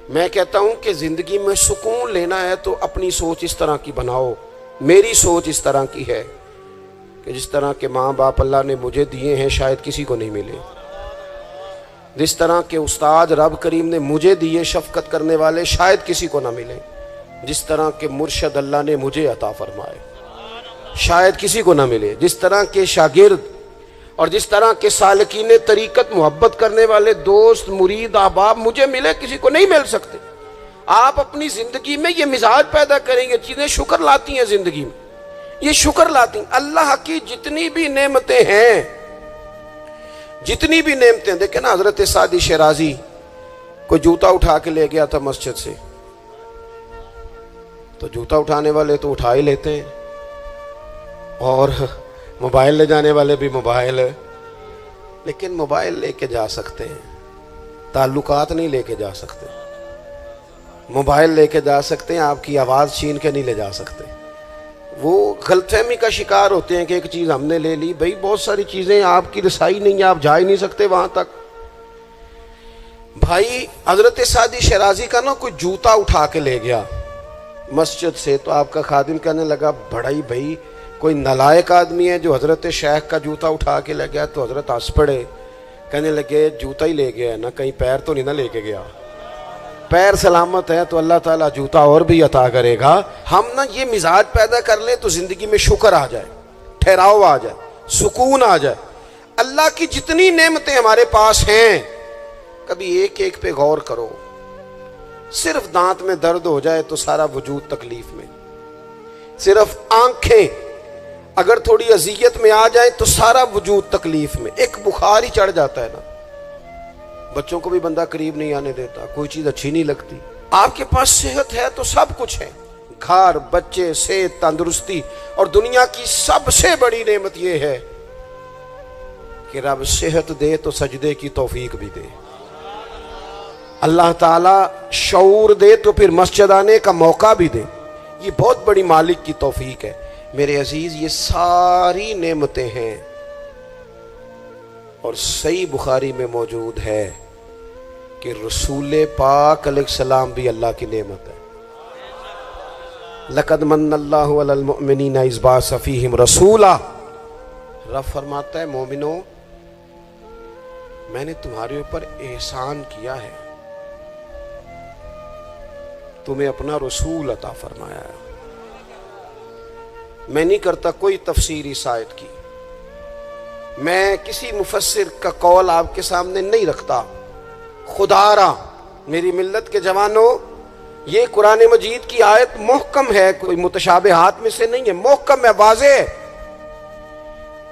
میں کہتا ہوں کہ زندگی میں سکون لینا ہے تو اپنی سوچ اس طرح کی بناؤ. میری سوچ اس طرح کی ہے کہ جس طرح کے ماں باپ اللہ نے مجھے دیے ہیں شاید کسی کو نہیں ملے. جس طرح کے استاد رب کریم نے مجھے دیے شفقت کرنے والے شاید کسی کو نہ ملے. جس طرح کے مرشد اللہ نے مجھے عطا فرمائے شاید کسی کو نہ ملے. جس طرح کے شاگرد اور جس طرح کے سالکین طریقت محبت کرنے والے دوست مرید احباب مجھے ملے کسی کو نہیں مل سکتے. آپ اپنی زندگی میں یہ مزاج پیدا کریں گے. چیزیں شکر لاتی ہیں زندگی میں, یہ شکر لاتی ہیں. اللہ کی جتنی بھی نعمتیں ہیں, جتنی بھی نعمتیں, دیکھیں نا حضرت سعدی شیرازی کوئی جوتا اٹھا کے لے گیا تھا مسجد سے, تو جوتا اٹھانے والے تو اٹھا ہی لیتے ہیں, اور موبائل لے جانے والے بھی موبائل, لیکن موبائل لے کے جا سکتے ہیں, تعلقات نہیں لے کے جا سکتے. موبائل لے کے جا سکتے ہیں, آپ کی آواز چھین کے نہیں لے جا سکتے. وہ غلط فہمی کا شکار ہوتے ہیں کہ ایک چیز ہم نے لے لی, بھئی بہت ساری چیزیں آپ کی رسائی نہیں ہے, آپ جا ہی نہیں سکتے وہاں تک. بھائی حضرت سعدی شیرازی کا نا کوئی جوتا اٹھا کے لے گیا مسجد سے, تو آپ کا خادم کہنے لگا بڑا ہی بھائی کوئی نالائق آدمی ہے جو حضرت شیخ کا جوتا اٹھا کے لے گیا. تو حضرت ہنس پڑے, کہنے لگے جوتا ہی لے گیا ہے نا, کہیں پیر تو نہیں نہ لے کے گیا. پیر سلامت ہے تو اللہ تعالیٰ جوتا اور بھی عطا کرے گا. ہم نا یہ مزاج پیدا کر لیں تو زندگی میں شکر آ جائے, ٹھہراؤ آ جائے, سکون آ جائے. اللہ کی جتنی نعمتیں ہمارے پاس ہیں کبھی ایک ایک پہ غور کرو. صرف دانت میں درد ہو جائے تو سارا وجود تکلیف میں, صرف آنکھیں اگر تھوڑی اذیت میں آ جائیں تو سارا وجود تکلیف میں. ایک بخار ہی چڑھ جاتا ہے نا, بچوں کو بھی بندہ قریب نہیں آنے دیتا, کوئی چیز اچھی نہیں لگتی. آپ کے پاس صحت ہے تو سب کچھ ہے, گھر, بچے, صحت, تندرستی. اور دنیا کی سب سے بڑی نعمت یہ ہے کہ رب صحت دے تو سجدے کی توفیق بھی دے. اللہ تعالیٰ شعور دے تو پھر مسجد آنے کا موقع بھی دے. یہ بہت بڑی مالک کی توفیق ہے. میرے عزیز یہ ساری نعمتیں ہیں, اور صحیح بخاری میں موجود ہے کہ رسول پاک علیہ السلام بھی اللہ کی نعمت ہے. لقد من اللہ علی المؤمنین اذ بعث فیہم رسولا. رب فرماتا ہے مومنوں میں نے تمہارے اوپر احسان کیا ہے, تمہیں اپنا رسول عطا فرمایا ہے. میں نہیں کرتا کوئی تفسیر اس آیت کی, میں کسی مفسر کا قول آپ کے سامنے نہیں رکھتا. خدا را میری ملت کے جوانوں, یہ قرآن مجید کی آیت محکم ہے, کوئی متشابہات میں سے نہیں ہے, محکم ہے, واضح ہے.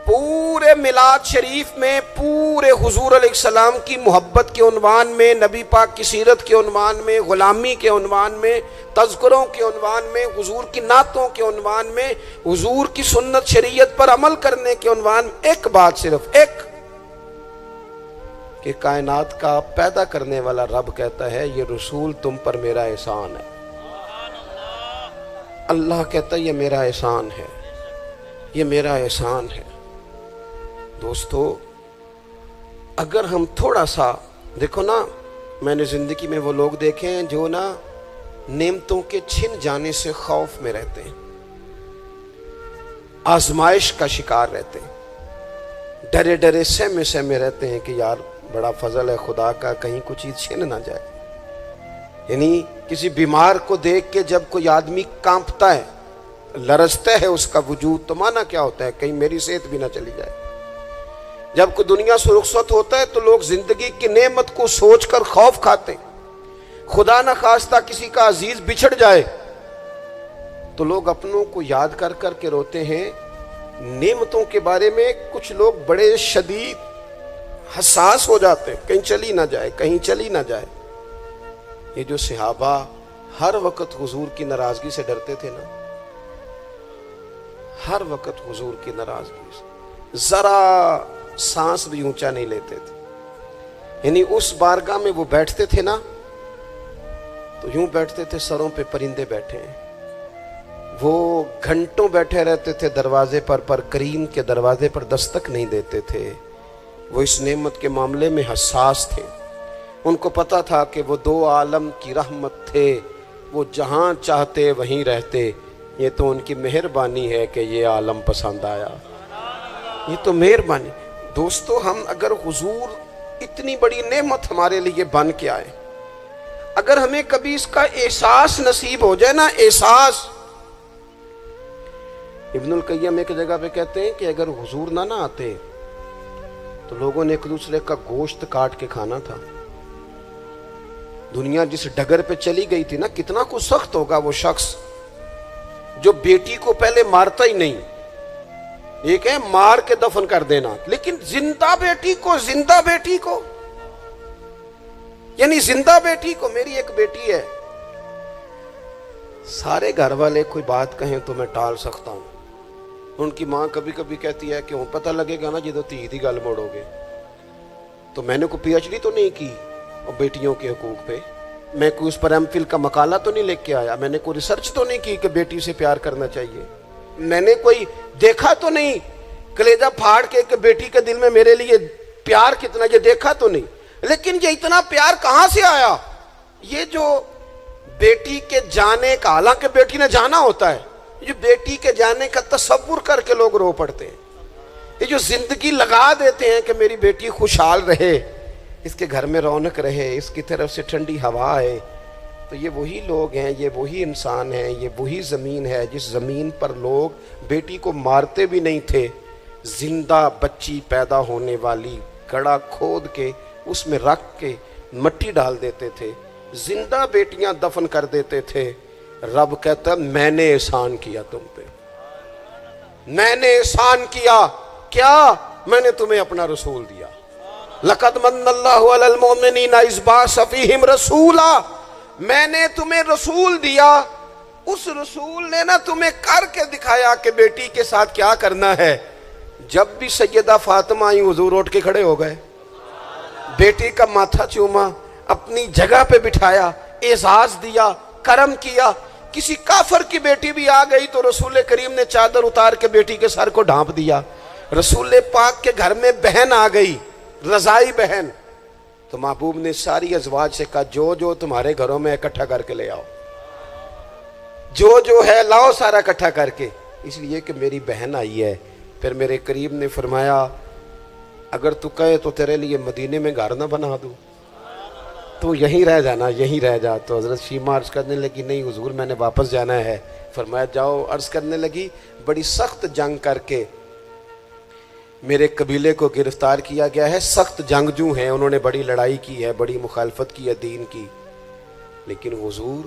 پورے میلاد شریف میں پورے حضور علیہ السلام کی محبت کے عنوان میں, نبی پاک کی سیرت کے عنوان میں, غلامی کے عنوان میں, تذکروں کے عنوان میں, حضور کی نعتوں کے عنوان میں, حضور کی سنت شریعت پر عمل کرنے کے عنوان میں ایک بات, صرف ایک, کہ کائنات کا پیدا کرنے والا رب کہتا ہے یہ رسول تم پر میرا احسان ہے. اللہ کہتا ہے یہ میرا احسان ہے, یہ میرا احسان ہے. دوستو اگر ہم تھوڑا سا دیکھو نا, میں نے زندگی میں وہ لوگ دیکھے ہیں جو نا نعمتوں کے چھن جانے سے خوف میں رہتے ہیں, آزمائش کا شکار رہتے ہیں, ڈرے ڈرے سہمے سہمے رہتے ہیں کہ یار بڑا فضل ہے خدا کا, کہیں کچھ چیز چھن نہ جائے. یعنی کسی بیمار کو دیکھ کے جب کوئی آدمی کانپتا ہے, لرزتا ہے اس کا وجود, تو مانا کیا ہوتا ہے کہیں میری صحت بھی نہ چلی جائے. جب کوئی دنیا سے رخصت ہوتا ہے تو لوگ زندگی کی نعمت کو سوچ کر خوف کھاتے ہیں. خدا نہ خواستہ کسی کا عزیز بچھڑ جائے تو لوگ اپنوں کو یاد کر کر کے روتے ہیں. نعمتوں کے بارے میں کچھ لوگ بڑے شدید حساس ہو جاتے ہیں, کہیں چلی نہ جائے, کہیں چلی نہ جائے. یہ جو صحابہ ہر وقت حضور کی ناراضگی سے ڈرتے تھے نا, ہر وقت حضور کی ناراضگی سے, ذرا سانس بھی اونچا نہیں لیتے تھے. یعنی اس بارگاہ میں وہ بیٹھتے تھے نا تو یوں بیٹھتے تھے سروں پہ پرندے بیٹھے ہیں. وہ گھنٹوں بیٹھے رہتے تھے دروازے پر کریم کے دروازے پر دستک نہیں دیتے تھے. وہ اس نعمت کے معاملے میں حساس تھے. ان کو پتا تھا کہ وہ دو عالم کی رحمت تھے، وہ جہاں چاہتے وہیں رہتے، یہ تو ان کی مہربانی ہے کہ یہ عالم پسند آیا، یہ تو مہربانی۔ دوستو، ہم اگر حضور اتنی بڑی نعمت ہمارے لیے بن کے آئے، اگر ہمیں کبھی اس کا احساس نصیب ہو جائے نا، احساس۔ ابن القیم ایک جگہ پہ کہتے ہیں کہ اگر حضور نہ آتے تو لوگوں نے ایک دوسرے کا گوشت کاٹ کے کھانا تھا۔ دنیا جس ڈگر پہ چلی گئی تھی نا، کتنا کچھ سخت ہوگا وہ شخص جو بیٹی کو پہلے مارتا ہی نہیں، ایک ہے مار کے دفن کر دینا، لیکن زندہ بیٹی کو یعنی زندہ بیٹی کو۔ میری ایک بیٹی ہے، سارے گھر والے کوئی بات کہیں تو میں ٹال سکتا ہوں، ان کی ماں کبھی کبھی کہتی ہے کہ ہوں پتہ لگے گا نا جدو تھی دی گل موڑو گے۔ تو میں نے کوئی پی ایچ ڈی تو نہیں کی اور بیٹیوں کے حقوق پہ، میں کوئی اس پر ایم فل کا مقالہ تو نہیں لکھ کے آیا، میں نے کوئی ریسرچ تو نہیں کی کہ بیٹی سے پیار کرنا چاہیے، میں نے کوئی دیکھا تو نہیں کلیجہ پھاڑ کے کہ بیٹی کے دل میں میرے لیے پیار کتنا، یہ دیکھا تو نہیں۔ لیکن یہ اتنا پیار کہاں سے آیا؟ یہ جو بیٹی کے جانے کا، حالانکہ بیٹی نے جانا ہوتا ہے، یہ بیٹی کے جانے کا تصور کر کے لوگ رو پڑتے ہیں، یہ جو زندگی لگا دیتے ہیں کہ میری بیٹی خوشحال رہے، اس کے گھر میں رونق رہے، اس کی طرف سے ٹھنڈی ہوا ہے، تو یہ وہی لوگ ہیں، یہ وہی انسان ہیں، یہ وہی زمین ہے جس زمین پر لوگ بیٹی کو مارتے بھی نہیں تھے، زندہ بچی پیدا ہونے والی گڑھا کھود کے اس میں رکھ کے مٹی ڈال دیتے تھے، زندہ بیٹیاں دفن کر دیتے تھے۔ رب کہتا ہے میں نے احسان کیا تم پہ، میں نے احسان کیا، کیا؟ میں نے تمہیں اپنا رسول دیا۔ لَقَدْ مَنَّ اللَّهُ عَلَى الْمُؤْمِنِينَ إِذْ بَعَثَ فِيهِمْ رَسُولًا، میں نے تمہیں رسول دیا، اس رسول نے نا تمہیں کر کے دکھایا کہ بیٹی کے ساتھ کیا کرنا ہے۔ جب بھی سیدہ فاطمہ آئی حضور اٹھ کے کھڑے ہو گئے، بیٹی کا ماتھا چوما، اپنی جگہ پہ بٹھایا، اعزاز دیا، کرم کیا۔ کسی کافر کی بیٹی بھی آ گئی تو رسول کریم نے چادر اتار کے بیٹی کے سر کو ڈھانپ دیا۔ رسول پاک کے گھر میں بہن آ گئی، رضائی بہن، تو محبوب نے ساری ازواج سے کہا جو جو تمہارے گھروں میں اکٹھا کر کے لے آؤ، جو ہے لاؤ سارا اکٹھا کر کے، اس لیے کہ میری بہن آئی ہے۔ پھر میرے کریم نے فرمایا اگر تو کہے تو تیرے لیے مدینے میں گھر نہ بنا دوں، تو یہیں رہ جانا، یہیں رہ جا۔ تو حضرت شیمہ عرض کرنے لگی نہیں حضور میں نے واپس جانا ہے۔ فرمایا جاؤ۔ عرض کرنے لگی بڑی سخت جنگ کر کے میرے قبیلے کو گرفتار کیا گیا ہے، سخت جنگجو ہیں، انہوں نے بڑی لڑائی کی ہے، بڑی مخالفت کی ہے دین کی، لیکن حضور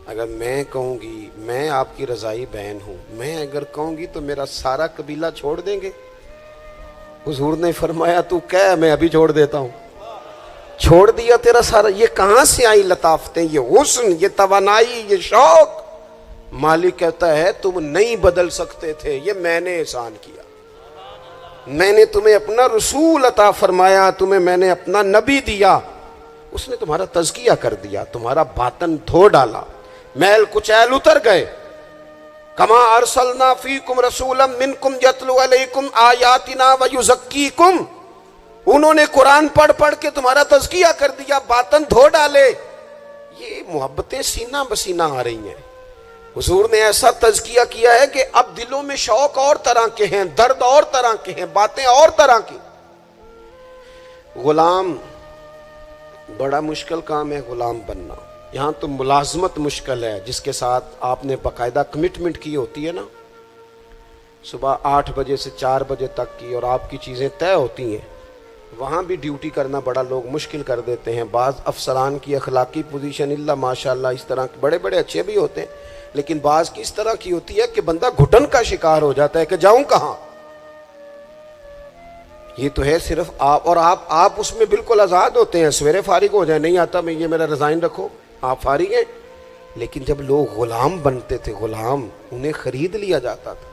اگر میں کہوں گی میں آپ کی رضائی بہن ہوں، میں اگر کہوں گی تو میرا سارا قبیلہ چھوڑ دیں گے؟ حضور نے فرمایا تو کہہ میں ابھی چھوڑ دیتا ہوں۔ چھوڑ دیا تیرا سارا۔ یہ کہاں سے آئی لطافتیں، یہ حسن، یہ توانائی، یہ شوق؟ مالک کہتا ہے تم نہیں بدل سکتے تھے، یہ میں نے احسان کیا، میں نے تمہیں اپنا رسول عطا فرمایا، تمہیں میں نے اپنا نبی دیا، اس نے تمہارا تزکیہ کر دیا، تمہارا باطن دھو ڈالا، میل کچیل اتر گئے۔ کما ارسلنا فیکم رسولا منکم یتلو علیکم آیاتنا ویزکیکم، انہوں نے قرآن پڑھ پڑھ کے تمہارا تزکیہ کر دیا، باطن دھو ڈالے۔ یہ محبتیں سینہ بسینہ آ رہی ہیں۔ حضور نے ایسا تزکیہ کیا ہے کہ اب دلوں میں شوق اور طرح کے ہیں، درد اور طرح کے ہیں، باتیں اور طرح کی۔ غلام بڑا مشکل کام ہے، غلام بننا۔ یہاں تو ملازمت مشکل ہے، جس کے ساتھ آپ نے باقاعدہ کمٹمنٹ کی ہوتی ہے نا، صبح 8 بجے سے 4 بجے تک کی، اور آپ کی چیزیں طے ہوتی ہیں، وہاں بھی ڈیوٹی کرنا بڑا لوگ مشکل کر دیتے ہیں۔ بعض افسران کی اخلاقی پوزیشن اللہ ماشاءاللہ اس طرح کے بڑے بڑے اچھے بھی ہوتے ہیں، لیکن بعض کی اس طرح کی ہوتی ہے کہ بندہ گھٹن کا شکار ہو جاتا ہے کہ جاؤں کہاں۔ یہ تو ہے صرف آپ، اور آپ اس میں بالکل آزاد ہوتے ہیں، سویرے فارغ ہو جائیں، نہیں آتا میں یہ میرا ریزائن رکھو، آپ فارغ ہیں۔ لیکن جب لوگ غلام بنتے تھے، غلام انہیں خرید لیا جاتا تھا،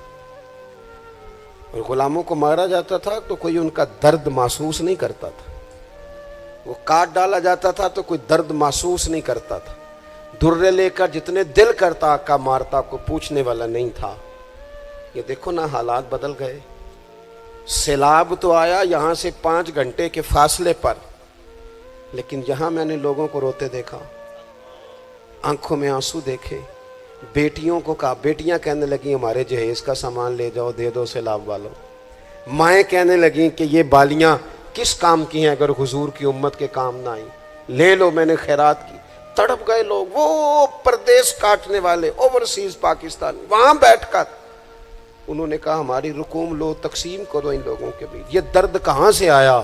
اور غلاموں کو مارا جاتا تھا تو کوئی ان کا درد محسوس نہیں کرتا تھا، وہ کاٹ ڈالا جاتا تھا تو کوئی درد محسوس نہیں کرتا تھا، درے لے کر جتنے دل کرتا آقا مارتا، کو پوچھنے والا نہیں تھا۔ یہ دیکھو نا حالات بدل گئے۔ سیلاب تو آیا، یہاں سے 5 گھنٹے کے فاصلے پر لیکن یہاں میں نے لوگوں کو روتے دیکھا، آنکھوں میں آنسو دیکھے، بیٹیوں کو کہا، بیٹیاں کہنے لگیں ہمارے جہیز کا سامان لے جاؤ، دے دو سیلاب والوں، مائیں کہنے لگیں کہ یہ بالیاں کس کام کی ہیں اگر حضور کی امت کے کام نہ آئیں، لے لو، میں نے خیرات کی۔ تڑپ گئے لوگ، وہ پردیس کاٹنے والے اوورسیز پاکستانی، وہاں بیٹھ کر انہوں نے کہا ہماری رقوم لو، تقسیم کرو ان لوگوں کے بیچ۔ یہ درد کہاں سے آیا؟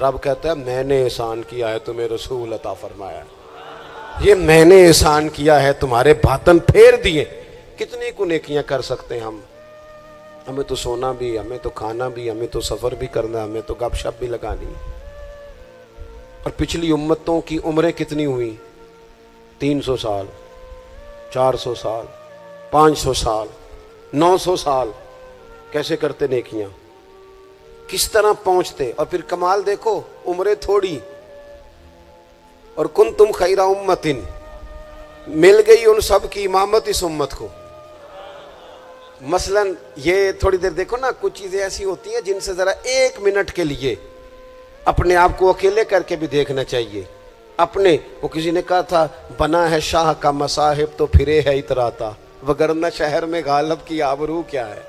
رب کہتا ہے میں نے احسان کیا ہے، تمہیں رسول عطا فرمایا، یہ میں نے احسان کیا ہے، تمہارے باطن پھیر دیے۔ کتنی کو نیکیاں کر سکتے ہیں ہمیں تو سونا بھی، ہمیں تو کھانا بھی، ہمیں تو سفر بھی کرنا، ہمیں تو گپ شپ بھی لگانی۔ اور پچھلی امتوں کی عمریں کتنی ہوئی؟ 300 سال، 400 سال، 500 سال، 900 سال، کیسے کرتے نیکیاں، کس طرح پہنچتے۔ اور پھر کمال دیکھو، عمریں تھوڑی اور کنتم خیر امت، مل گئی ان سب کی امامت اس امت کو۔ مثلا یہ تھوڑی دیر دیکھو نا، کچھ چیزیں ایسی ہوتی ہیں جن سے ذرا 1 منٹ کے لیے اپنے آپ کو اکیلے کر کے بھی دیکھنا چاہیے۔ اپنے وہ کسی نے کہا تھا بنا ہے شاہ کا مصاحب تو پھرے ہے اتراتا، وگرنہ شہر میں غالب کی آبرو کیا ہے،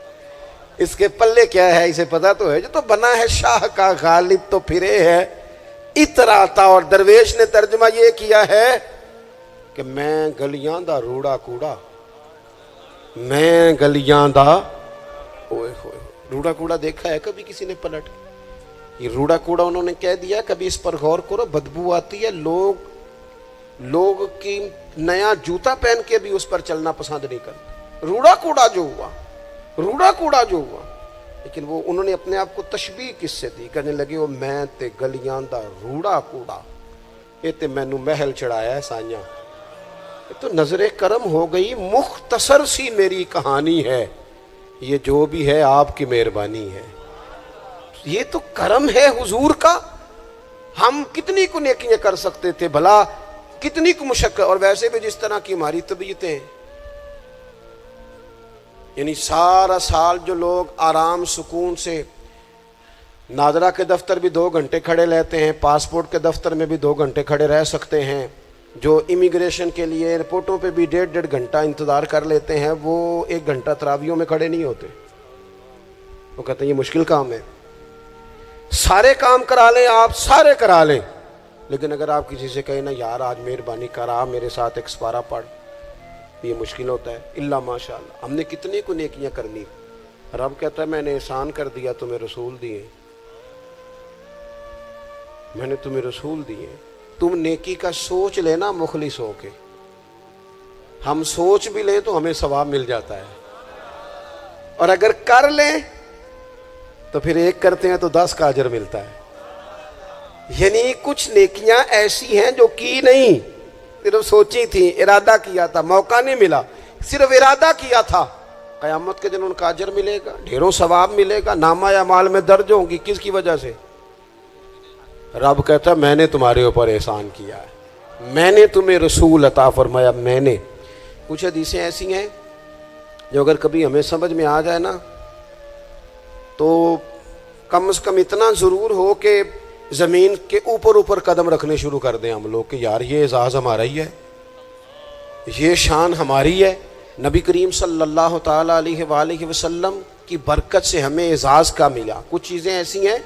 اس کے پلے کیا ہے اسے پتا تو ہے۔ جو تو بنا ہے شاہ کا غالب تو پھرے ہے اتراتا، اور درویش نے ترجمہ یہ کیا ہے کہ میں گلیاں دا روڑا کوڑا، میں گلیاں دا اوئے ہوئے۔ روڑا کوڑا دیکھا ہے کبھی کسی نے پلٹ کے؟ یہ روڑا کوڑا انہوں نے کہہ دیا، کبھی اس پر غور کرو، بدبو آتی ہے، لوگ کی نیا جوتا پہن کے بھی اس پر چلنا پسند نہیں کرتے۔ روڑا کوڑا جو ہوا، روڑا کوڑا جو ہوا، لیکن وہ انہوں نے اپنے آپ کو تشبیہ کس سے دی؟ کہنے لگے وہ میں تے گلیاں دا روڑا کوڑا، یہ تے مینو محل چڑھایا ہے سائیاں، تو نظر کرم ہو گئی، مختصر سی میری کہانی ہے، یہ جو بھی ہے آپ کی مہربانی ہے۔ یہ تو کرم ہے حضور کا۔ ہم کتنی کو نیکیاں کر سکتے تھے بھلا، کتنی کو مشقت، اور ویسے بھی جس طرح کی ہماری طبیعتیں، یعنی سارا سال جو لوگ آرام سکون سے ناظرہ کے دفتر بھی 2 گھنٹے کھڑے رہتے ہیں، پاسپورٹ کے دفتر میں بھی 2 گھنٹے کھڑے رہ سکتے ہیں، جو امیگریشن کے لیے ایئرپورٹوں پہ بھی 1.5 گھنٹہ انتظار کر لیتے ہیں، وہ 1 گھنٹہ تراویحوں میں کھڑے نہیں ہوتے۔ وہ کہتے ہیں یہ مشکل کام ہے، سارے کام کرا لیں آپ، سارے کرا لیں، لیکن اگر آپ کسی سے کہیں نا یار آج مہربانی کرا میرے ساتھ ایک سپارہ پڑھ، یہ مشکل ہوتا ہے۔ اللہ ماشاء اللہ ہم نے کتنی کو نیکیاں کرنی۔ رب کہتا ہے میں نے احسان کر دیا، تمہیں رسول دیے، میں نے تمہیں رسول دیے۔ تم نیکی کا سوچ لینا مخلص ہو کے، ہم سوچ بھی لیں تو ہمیں ثواب مل جاتا ہے، اور اگر کر لیں تو پھر 1 کرتے ہیں تو 10 کا اجر ملتا ہے۔ یعنی کچھ نیکیاں ایسی ہیں جو کی نہیں، صرف سوچی تھی، ارادہ کیا تھا، موقع نہیں ملا، صرف ارادہ کیا تھا، قیامت کے دن ان کا اجر ملے گا، ڈھیروں ثواب ملے گا، نامہ اعمال میں درج ہوں گی۔ کس کی وجہ سے؟ رب کہتا ہے میں نے تمہارے اوپر احسان کیا ہے، میں نے تمہیں رسول عطا فرمایا، میں نے۔ کچھ حدیثیں ایسی ہیں جو اگر کبھی ہمیں سمجھ میں آ جائے نا تو کم از کم اتنا ضرور ہو کہ زمین کے اوپر قدم رکھنے شروع کر دیں ہم لوگ کہ یار یہ اعزاز ہمارا ہی ہے، یہ شان ہماری ہے۔ نبی کریم صلی اللہ تعالیٰ علیہ وآلہ وسلم کی برکت سے ہمیں اعزاز کا ملا۔ کچھ چیزیں ایسی ہیں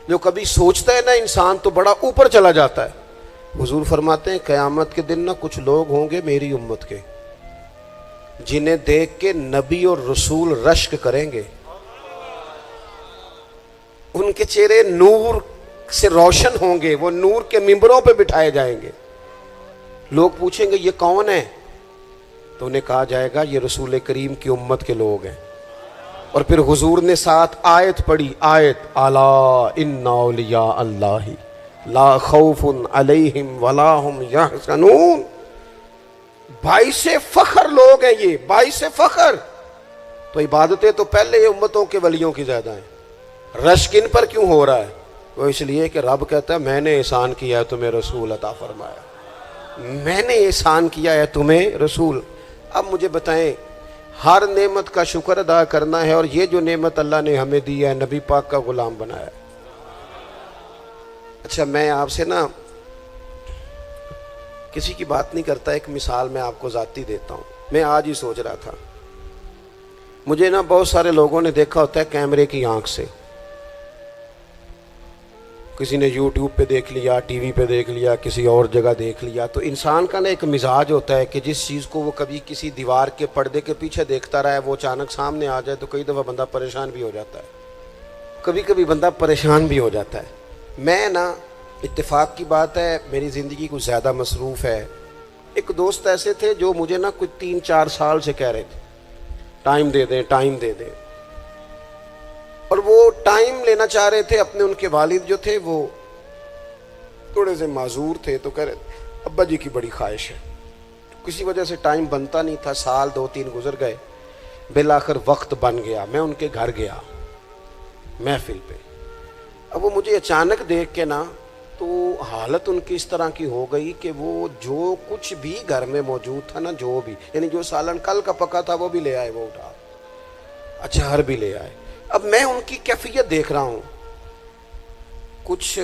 جو کبھی سوچتا ہے نا انسان تو بڑا اوپر چلا جاتا ہے۔ حضور فرماتے ہیں قیامت کے دن نا کچھ لوگ ہوں گے میری امت کے جنہیں دیکھ کے نبی اور رسول رشک کریں گے، ان کے چہرے نور سے روشن ہوں گے، وہ نور کے ممبروں پہ بٹھائے جائیں گے۔ لوگ پوچھیں گے یہ کون ہے؟ تو انہیں کہا جائے گا یہ رسول کریم کی امت کے لوگ ہیں۔ اور پھر حضور نے ساتھ آیت پڑھی، آیت الا ان اولیاء اللہ لا خوف علیہم ولا هم یحزنون۔ باعث فخر لوگ ہیں یہ، باعث فخر۔ تو عبادتیں تو پہلے امتوں کے ولیوں کی زیادہ ہیں، رشک ان پر کیوں ہو رہا ہے؟ وہ اس لیے کہ رب کہتا ہے میں نے احسان کیا ہے تمہیں رسول عطا فرمایا، میں نے احسان کیا ہے تمہیں رسول۔ اب مجھے بتائیں، ہر نعمت کا شکر ادا کرنا ہے، اور یہ جو نعمت اللہ نے ہمیں دی ہے نبی پاک کا غلام بنایا ہے۔ اچھا میں آپ سے نا کسی کی بات نہیں کرتا. ایک مثال میں آپ کو ذاتی دیتا ہوں. میں آج ہی سوچ رہا تھا, مجھے نا بہت سارے لوگوں نے دیکھا ہوتا ہے کیمرے کی آنکھ سے. کسی نے یوٹیوب پہ دیکھ لیا, ٹی وی پہ دیکھ لیا, کسی اور جگہ دیکھ لیا. تو انسان کا نا ایک مزاج ہوتا ہے کہ جس چیز کو وہ کبھی کسی دیوار کے پردے کے پیچھے دیکھتا رہا ہے, وہ اچانک سامنے آ جائے تو کئی دفعہ بندہ پریشان بھی ہو جاتا ہے. کبھی کبھی بندہ پریشان بھی ہو جاتا ہے. میں نا, اتفاق کی بات ہے, میری زندگی کچھ زیادہ مصروف ہے. ایک دوست ایسے تھے جو مجھے نا کچھ 3-4 سال سے کہہ رہے تھے ٹائم دے دیں, ٹائم دے دیں. اور وہ ٹائم لینا چاہ رہے تھے. اپنے ان کے والد جو تھے وہ تھوڑے سے معذور تھے, تو کہہ رہے ابا جی کی بڑی خواہش ہے. کسی وجہ سے ٹائم بنتا نہیں تھا. سال 2-3 گزر گئے, بالآخر وقت بن گیا. میں ان کے گھر گیا محفل پہ. اب وہ مجھے اچانک دیکھ کے نا, تو حالت ان کی اس طرح کی ہو گئی کہ وہ جو کچھ بھی گھر میں موجود تھا نا, جو بھی, یعنی جو سالن کل کا پکا تھا وہ بھی لے آئے, وہ اٹھا, اچار بھی لے آئے. اب میں ان کی کیفیت دیکھ رہا ہوں. کچھ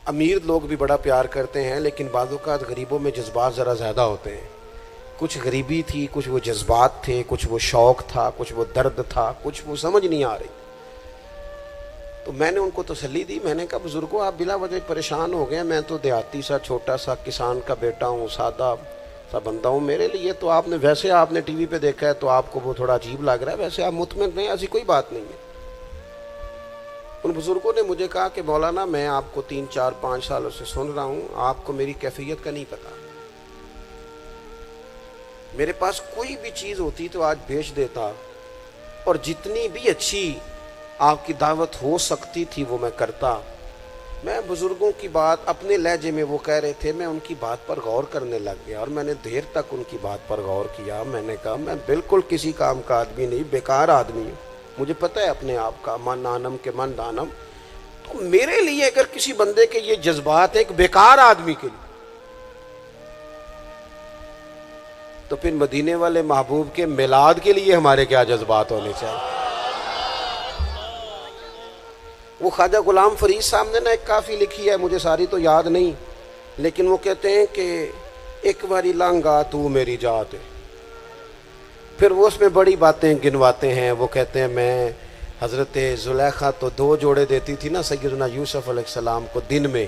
امیر لوگ بھی بڑا پیار کرتے ہیں, لیکن بعض اوقات غریبوں میں جذبات ذرا زیادہ ہوتے ہیں. کچھ غریبی تھی, کچھ وہ جذبات تھے, کچھ وہ شوق تھا, کچھ وہ درد تھا, کچھ وہ سمجھ نہیں آ رہی. تو میں نے ان کو تسلی دی. میں نے کہا بزرگوں آپ بلا وجہ پریشان ہو گئے, میں تو دیہاتی سا چھوٹا سا کسان کا بیٹا ہوں, سادہ سا بندہ ہوں. میرے لیے تو آپ نے, ویسے آپ نے ٹی وی پہ دیکھا ہے تو آپ کو وہ تھوڑا عجیب لگ رہا ہے, ویسے آپ مطمئن رہیں, ایسی کوئی بات نہیں ہے. ان بزرگوں نے مجھے کہا کہ مولانا میں آپ کو 3-4-5 سالوں سے سن رہا ہوں, آپ کو میری کیفیت کا نہیں پتا. میرے پاس کوئی بھی چیز ہوتی تو آج بیچ دیتا, اور جتنی بھی اچھی آپ کی دعوت ہو سکتی تھی وہ میں کرتا. میں بزرگوں کی بات اپنے لہجے میں وہ کہہ رہے تھے, میں ان کی بات پر غور کرنے لگ گیا, اور میں نے دیر تک ان کی بات پر غور کیا. میں نے کہا میں بالکل کسی کام کا آدمی نہیں, بیکار آدمی ہوں. مجھے پتہ ہے اپنے آپ کا, من نانم کے من دانم. تو میرے لیے اگر کسی بندے کے یہ جذبات ایک بیکار آدمی کے لیے, تو پھر مدینے والے محبوب کے میلاد کے لیے ہمارے کیا جذبات ہونے چاہیے. وہ خواجہ غلام فرید صاحب نے نا ایک کافی لکھی ہے, مجھے ساری تو یاد نہیں, لیکن وہ کہتے ہیں کہ ایک باری لانگا تو میری جات ہے. پھر وہ اس میں بڑی باتیں گنواتے ہیں. وہ کہتے ہیں میں حضرت زلیخا تو 2 جوڑے دیتی تھی نا سیدنا یوسف علیہ السلام کو دن میں,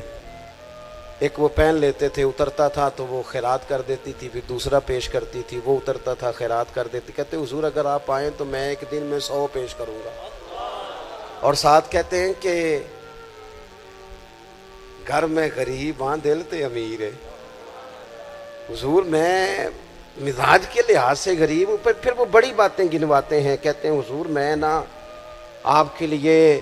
ایک وہ پہن لیتے تھے, اترتا تھا تو وہ خیرات کر دیتی تھی, پھر دوسرا پیش کرتی تھی, وہ اترتا تھا خیرات کر دیتی. کہتے حضور اگر آپ آئیں تو میں ایک دن میں 100 پیش کروں گا. اور ساتھ کہتے ہیں کہ گھر میں غریب ہاں دل تے امیر ہے. حضور میں مزاج کے لحاظ سے غریب ہوں. پھر وہ بڑی باتیں گنواتے ہیں. کہتے ہیں حضور میں نا آپ کے لیے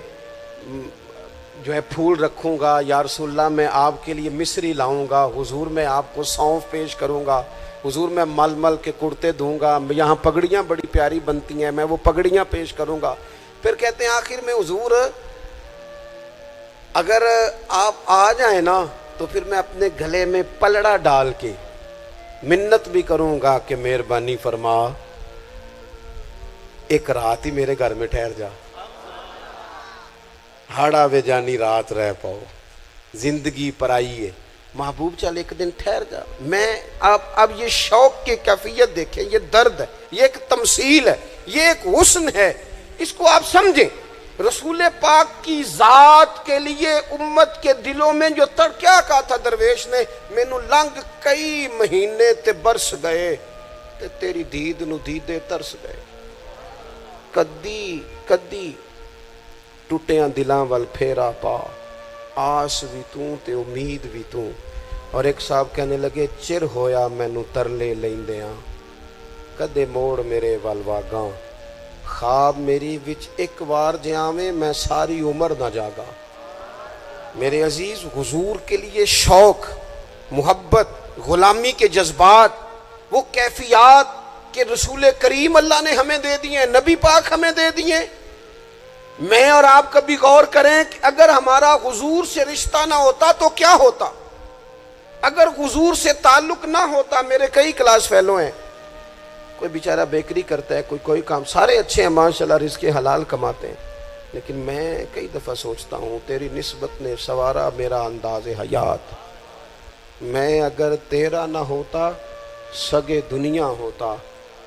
جو ہے پھول رکھوں گا, یا رسول اللہ میں آپ کے لیے مصری لاؤں گا, حضور میں آپ کو سونف پیش کروں گا, حضور میں مل مل کے کرتے دوں گا, یہاں پگڑیاں بڑی پیاری بنتی ہیں, میں وہ پگڑیاں پیش کروں گا. پھر کہتے ہیں آخر میں حضور اگر آپ آ جائیں نا تو پھر میں اپنے گلے میں پلڑا ڈال کے منت بھی کروں گا کہ مہربانی فرما ایک رات ہی میرے گھر میں ٹھہر جا, ہاڑا وے جانی رات رہ پاؤ, زندگی پرائی ہے. محبوب چل ایک دن ٹھہر جا. میں اب یہ شوق کی کیفیت دیکھیں, یہ درد ہے, یہ ایک تمثیل ہے, یہ ایک حسن ہے, اس کو آپ سمجھیں. رسول پاک کی ذات کے لیے امت کے دلوں میں جو کیا کہا تھا درویش نے, مینوں لنگ کئی مہینے تے برس گئے تے تیری دید نو دیدے ترس گئے. کدی کدی ٹوٹیاں دلاں ول پھیرا پا, آس بھی توں تے امید بھی توں. اور ایک صاحب کہنے لگے چر ہویا مینوں ترلے لیندیاں, کدے موڑ میرے ول واگاں, خواب میری وچ ایک وار جاویں میں ساری عمر نہ جاگا. میرے عزیز حضور کے لیے شوق, محبت, غلامی کے جذبات, وہ کیفیات کہ رسول کریم اللہ نے ہمیں دے دیے, نبی پاک ہمیں دے دیے. میں اور آپ کبھی غور کریں کہ اگر ہمارا حضور سے رشتہ نہ ہوتا تو کیا ہوتا, اگر حضور سے تعلق نہ ہوتا. میرے کئی کلاس فیلو ہیں, کوئی بیچارہ بیکری کرتا ہے, کوئی کام, سارے اچھے ہیں ماشاءاللہ, رزق حلال کماتے ہیں, لیکن میں کئی دفعہ سوچتا ہوں تیری نسبت نے سوارا میرا انداز حیات. میں اگر تیرا نہ ہوتا سگے دنیا ہوتا.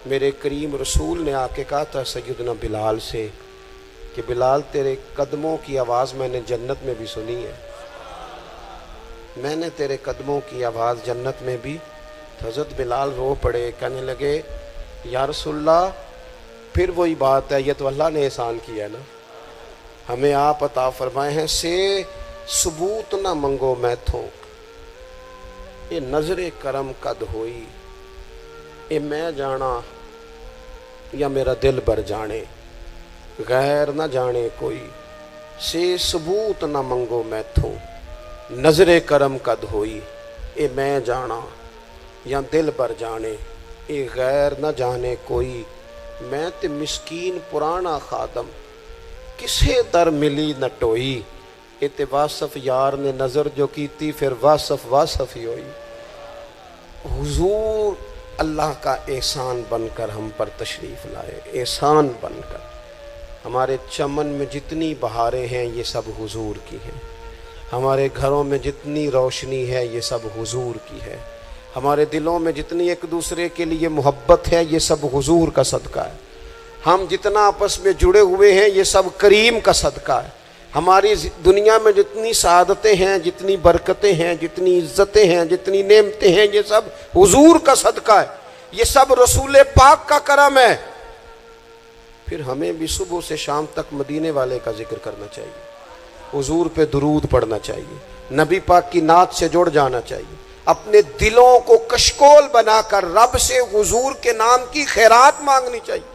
میرے کریم رسول نے آ کے کہا تھا سیدنا بلال سے کہ بلال تیرے قدموں کی آواز میں نے جنت میں بھی سنی ہے. میں نے تیرے قدموں کی آواز جنت میں بھی. حضرت بلال رو پڑے, کہنے لگے یا رسول اللہ پھر وہی بات ہے, یہ تو اللہ نے احسان کیا ہے نا, ہمیں آپ عطا فرمائے ہیں. سے ثبوت نہ منگو میں تھوں, یہ نظر کرم قد ہوئی, اے میں جانا یا میرا دل بر جانے, غیر نہ جانے کوئی. سے ثبوت نہ منگو میں تھوں, نظر کرم قد ہوئی, اے میں جانا یا دل بر جانے, اے غیر نہ جانے کوئی. میں تے مسکین پرانا خادم, کسے در ملی نہ ٹوئی. اے تے واصف یار نے نظر جو کیتی, پھر واصف واصف ہی ہوئی. حضور اللہ کا احسان بن کر ہم پر تشریف لائے, احسان بن کر. ہمارے چمن میں جتنی بہاریں ہیں یہ سب حضور کی ہیں. ہمارے گھروں میں جتنی روشنی ہے یہ سب حضور کی ہے. ہمارے دلوں میں جتنی ایک دوسرے کے لیے محبت ہے یہ سب حضور کا صدقہ ہے. ہم جتنا آپس میں جڑے ہوئے ہیں یہ سب کریم کا صدقہ ہے. ہماری دنیا میں جتنی سعادتیں ہیں, جتنی برکتیں ہیں, جتنی عزتیں ہیں, جتنی نعمتیں ہیں, یہ سب حضور کا صدقہ ہے. یہ سب رسول پاک کا کرم ہے. پھر ہمیں بھی صبح سے شام تک مدینے والے کا ذکر کرنا چاہیے, حضور پہ درود پڑھنا چاہیے, نبی پاک کی نعت سے جڑ جانا چاہیے. اپنے دلوں کو کشکول بنا کر رب سے حضور کے نام کی خیرات مانگنی چاہیے.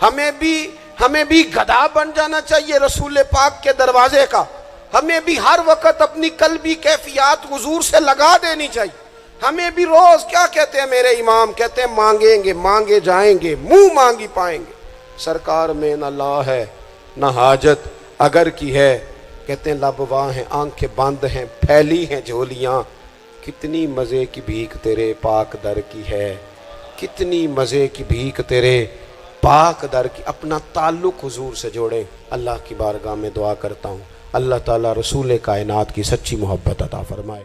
ہمیں بھی گدھا بن جانا چاہیے رسول پاک کے دروازے کا. ہمیں بھی ہر وقت اپنی قلبی کیفیات حضور سے لگا دینی چاہیے. ہمیں بھی روز کیا کہتے ہیں میرے امام, کہتے ہیں مانگیں گے مانگے جائیں گے, منہ مانگی پائیں گے. سرکار میں نہ لا ہے نہ حاجت, اگر کی ہے کہتے ہیں لب واں ہیں, آنکھیں بند ہیں, پھیلی ہیں جھولیاں. کتنی مزے کی بھیک تیرے پاک در کی ہے, کتنی مزے کی بھیک تیرے پاک در کی. اپنا تعلق حضور سے جوڑیں. اللہ کی بارگاہ میں دعا کرتا ہوں اللہ تعالیٰ رسول کائنات کی سچی محبت عطا فرمائے.